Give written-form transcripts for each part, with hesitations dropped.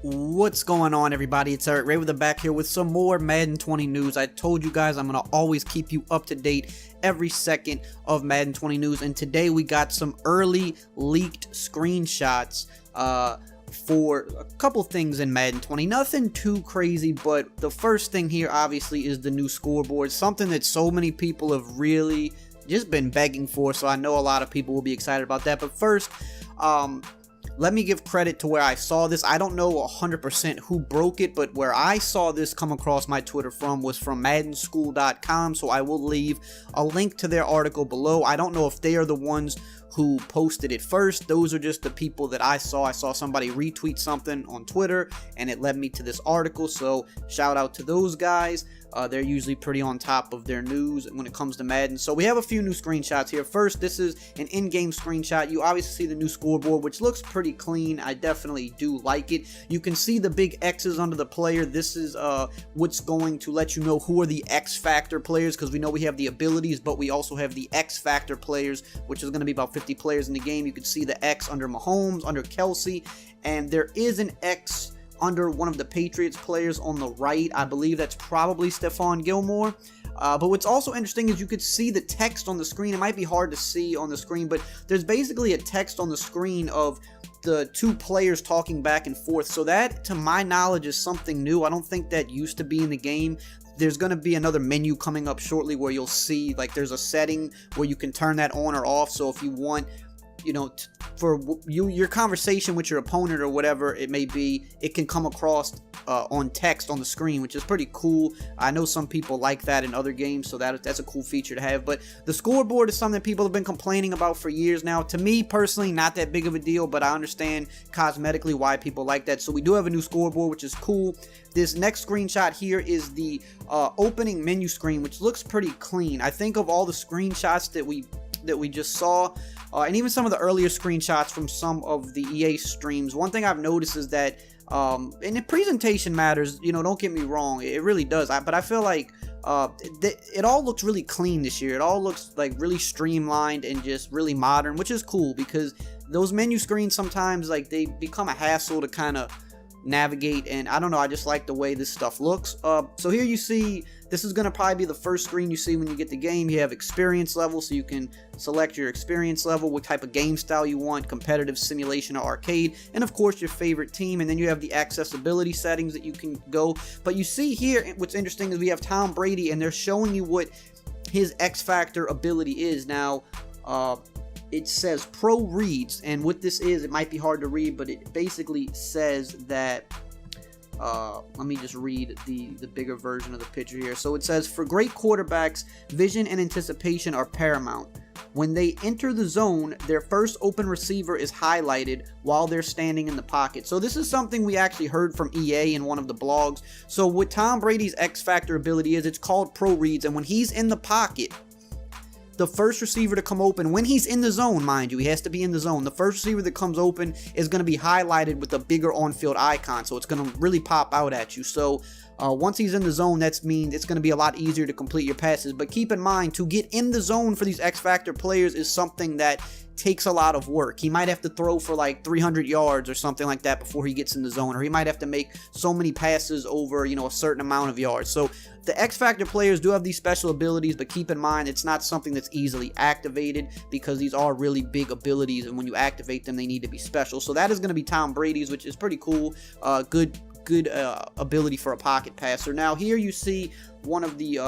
What's going on, everybody? It's EricRayweather back here with some more Madden 20 news. I told you guys I'm going to always keep you up to date every second of Madden 20 news, and today we got some early leaked screenshots for a couple things in Madden 20. Nothing too crazy, but the first thing here obviously is the new scoreboard, something that so many people have really just been begging for, so I know a lot of people will be excited about that. But first, let me give credit to where I saw this. I don't know 100% who broke it, but where I saw this come across my Twitter from was from maddenschool.com, so I will leave a link to their article below. I don't know if they are the ones who posted it first. Those are just the people that I saw. I saw somebody retweet something on Twitter, and it led me to this article, so shout out to those guys. They're usually pretty on top of their news when it comes to Madden. So we have a few new screenshots here. First, this is an in-game screenshot. You obviously see the new scoreboard, which looks pretty clean. I definitely do like it. You can see the big X's under the player. This is what's going to let you know who are the X Factor players, because we know we have the abilities, but we also have the X Factor players, which is going to be about 50 players in the game. You can see the X under Mahomes, under Kelsey, and there is an X under one of the Patriots players on the right. I believe that's probably Stephon Gilmore. But what's also interesting is you could see the text on the screen. It might be hard to see on the screen, but there's basically a text on the screen of the two players talking back and forth. So that, to my knowledge, is something new. I don't think that used to be in the game. There's going to be another menu coming up shortly where you'll see, like, there's a setting where you can turn that on or off. So if you want, you know, for your conversation with your opponent or whatever it may be, it can come across on text on the screen, which is pretty cool. I know some people like that in other games, so that's a cool feature to have. But the scoreboard is something people have been complaining about for years now. To me personally, not that big of a deal, but I understand cosmetically why people like that. So we do have a new scoreboard, which is cool. This next screenshot here is the opening menu screen, which looks pretty clean. I think of all the screenshots that we just saw, and even some of the earlier screenshots from some of the EA streams, one thing I've noticed is that, and the presentation matters, you know, don't get me wrong, it really does, but I feel like it all looks really clean this year. It all looks like really streamlined and just really modern, which is cool, because those menu screens sometimes, like, they become a hassle to kind of navigate, and I don't know, I just like the way this stuff looks. So here you see, this is going to probably be the first screen you see when you get the game. You have experience level, so you can select your experience level, what type of game style you want, competitive, simulation, or arcade, and of course your favorite team. And then you have the accessibility settings that you can go. But you see here, what's interesting is we have Tom Brady, and they're showing you what his X Factor ability is. Now, it says Pro Reads, and what this is, it might be hard to read, but it basically says that, let me just read the bigger version of the picture here. So it says, for great quarterbacks, vision and anticipation are paramount. When they enter the zone, their first open receiver is highlighted while they're standing in the pocket. So this is something we actually heard from EA in one of the blogs. So what Tom Brady's X Factor ability is, it's called Pro Reads, and when he's in the pocket, the first receiver to come open, when he's in the zone, mind you, he has to be in the zone, the first receiver that comes open is going to be highlighted with a bigger on-field icon, so it's going to really pop out at you. So once he's in the zone, that means it's going to be a lot easier to complete your passes. But keep in mind, to get in the zone for these X Factor players is something that takes a lot of work. He might have to throw for like 300 yards or something like that before he gets in the zone, or he might have to make so many passes over, you know, a certain amount of yards. So the X Factor players do have these special abilities, but keep in mind it's not something that's easily activated, because these are really big abilities, and when you activate them, they need to be special. So that is going to be Tom Brady's, which is pretty cool. Good ability for a pocket passer. Now here you see one of the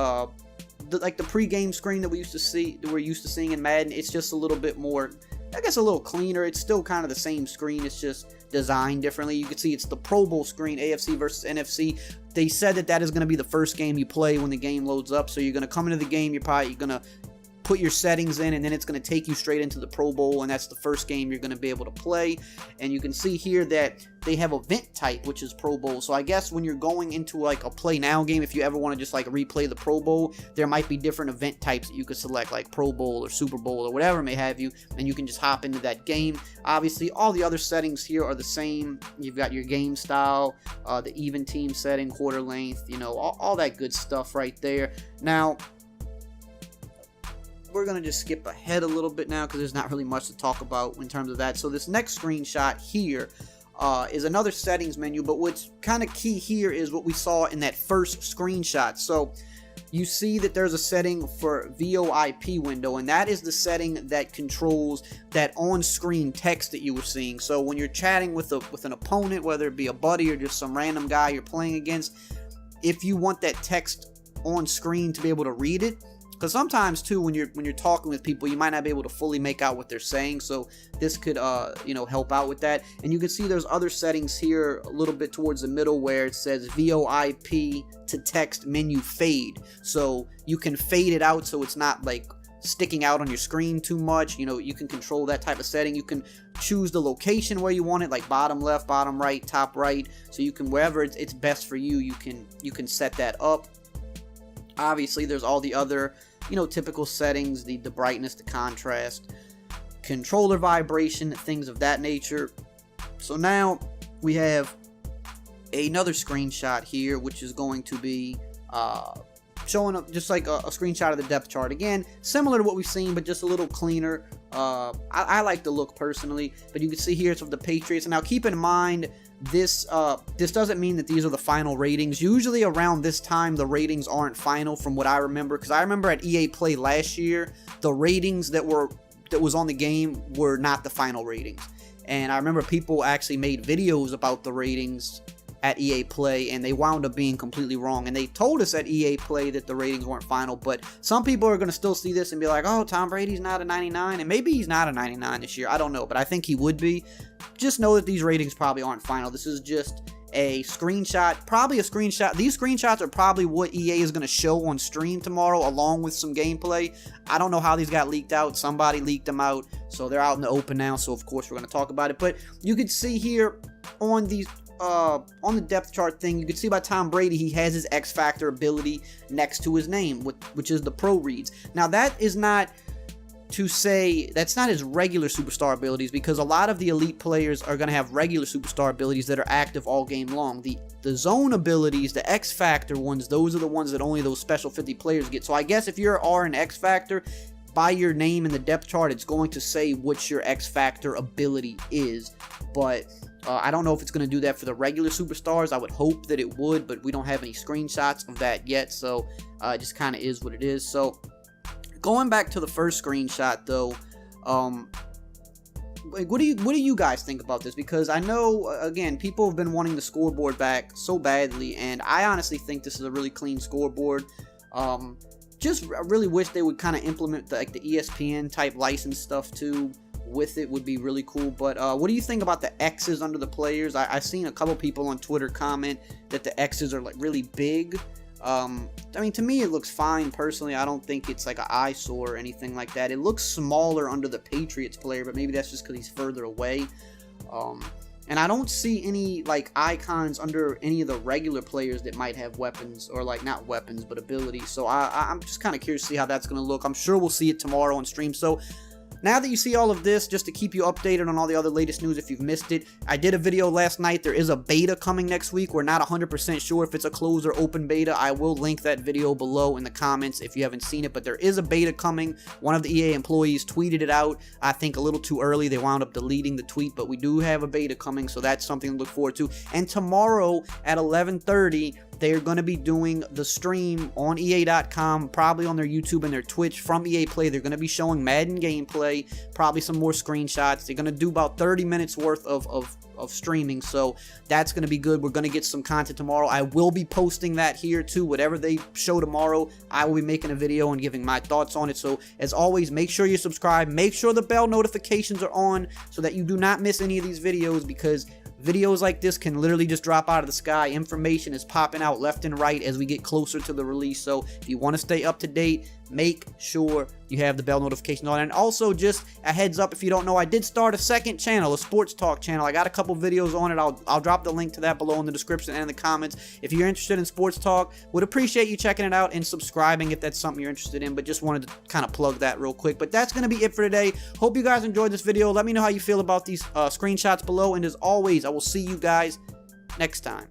pre-game screen that we're used to seeing in Madden. It's just a little bit more, I guess, a little cleaner. It's still kind of the same screen, it's just designed differently. You can see it's the Pro Bowl screen, AFC versus NFC. They said that is going to be the first game you play when the game loads up. So you're going to come into the game, you're probably going to put your settings in, and then it's going to take you straight into the Pro Bowl, and that's the first game you're going to be able to play. And you can see here that they have event type, which is Pro Bowl. So I guess when you're going into like a play now game, if you ever want to just like replay the Pro Bowl, there might be different event types that you could select, like Pro Bowl or Super Bowl or whatever may have you, and you can just hop into that game. Obviously, all the other settings here are the same. You've got your game style, the even team setting, quarter length, you know, all that good stuff right there. Now, we're going to just skip ahead a little bit now, because there's not really much to talk about in terms of that. So this next screenshot here, is another settings menu, but what's kind of key here is what we saw in that first screenshot. So you see that there's a setting for VoIP window, and that is the setting that controls that on-screen text that you were seeing. So when you're chatting with an opponent, whether it be a buddy or just some random guy you're playing against, if you want that text on screen to be able to read it, because sometimes too when you're talking with people, you might not be able to fully make out what they're saying, so this could help out with that. And you can see there's other settings here a little bit towards the middle where it says VoIP to text menu fade, so you can fade it out so it's not like sticking out on your screen too much. You can control that type of setting. You can choose the location where you want it, like bottom left, bottom right, top right, so you can, wherever it's best for you, you can set that up. Obviously there's all the other typical settings, the brightness, the contrast, controller vibration, things of that nature. So now we have another screenshot here, which is going to be showing up just like a screenshot of the depth chart. Again, similar to what we've seen, but just a little cleaner. I like the look personally, but you can see here it's of the Patriots. And now keep in mind, this doesn't mean that these are the final ratings. Usually around this time the ratings aren't final, from what I remember, because I remember at EA Play last year the ratings that was on the game were not the final ratings, and I remember people actually made videos about the ratings at EA Play, and they wound up being completely wrong, and they told us at EA Play that the ratings weren't final. But some people are going to still see this and be like, oh, Tom Brady's not a 99, and maybe he's not a 99 this year, I don't know, but I think he would be. Just know that these ratings probably aren't final. This is just a screenshot, probably a screenshot. These screenshots are probably what EA is going to show on stream tomorrow, along with some gameplay. I don't know how these got leaked out. Somebody leaked them out, so they're out in the open now, so of course we're going to talk about it. But you can see here on these on the depth chart thing, you can see by Tom Brady, he has his X Factor ability next to his name, which is the pro reads. Now that is not to say that's not his regular superstar abilities, because a lot of the elite players are going to have regular superstar abilities that are active all game long. The zone abilities, the X Factor ones, those are the ones that only those special 50 players get. So I guess if you're R and X Factor, by your name in the depth chart, it's going to say what your X Factor ability is. But I don't know if it's going to do that for the regular superstars. I would hope that it would, but we don't have any screenshots of that yet, so it just kind of is what it is. So going back to the first screenshot though, what do you guys think about this? Because I know, again, people have been wanting the scoreboard back so badly, and I honestly think this is a really clean scoreboard. Just really wish they would kind of implement the ESPN type license stuff too with it, would be really cool. But what do you think about the X's under the players? I've seen a couple people on Twitter comment that the X's are like really big. I mean, to me it looks fine personally. I don't think it's like an eyesore or anything like that. It looks smaller under the Patriots player, but maybe that's just because he's further away. And I don't see any like icons under any of the regular players that might have weapons, or like not weapons but abilities. So I'm just kind of curious to see how that's going to look. I'm sure we'll see it tomorrow on stream. So now that you see all of this, just to keep you updated on all the other latest news if you've missed it, I did a video last night. There is a beta coming next week. We're not 100% sure if it's a closed or open beta. I will link that video below in the comments if you haven't seen it, but there is a beta coming. One of the EA employees tweeted it out, I think a little too early. They wound up deleting the tweet, but we do have a beta coming, so that's something to look forward to. And tomorrow at 11:30, they're going to be doing the stream on EA.com, probably on their YouTube and their Twitch from EA Play. They're going to be showing Madden gameplay, probably some more screenshots. They're going to do about 30 minutes worth of streaming, so that's going to be good. We're going to get some content tomorrow. I will be posting that here too. Whatever they show tomorrow, I will be making a video and giving my thoughts on it. So as always, make sure you subscribe. Make sure the bell notifications are on so that you do not miss any of these videos, because videos like this can literally just drop out of the sky. Information is popping out left and right as we get closer to the release. So if you want to stay up to date, make sure you have the bell notification on. And also, just a heads up, if you don't know, I did start a second channel, a sports talk channel. I got a couple videos on it. I'll drop the link to that below in the description and in the comments. If you're interested in sports talk, would appreciate you checking it out and subscribing if that's something you're interested in. But just wanted to kind of plug that real quick. But that's going to be it for today. Hope you guys enjoyed this video. Let me know how you feel about these screenshots below. And as always, I will see you guys next time.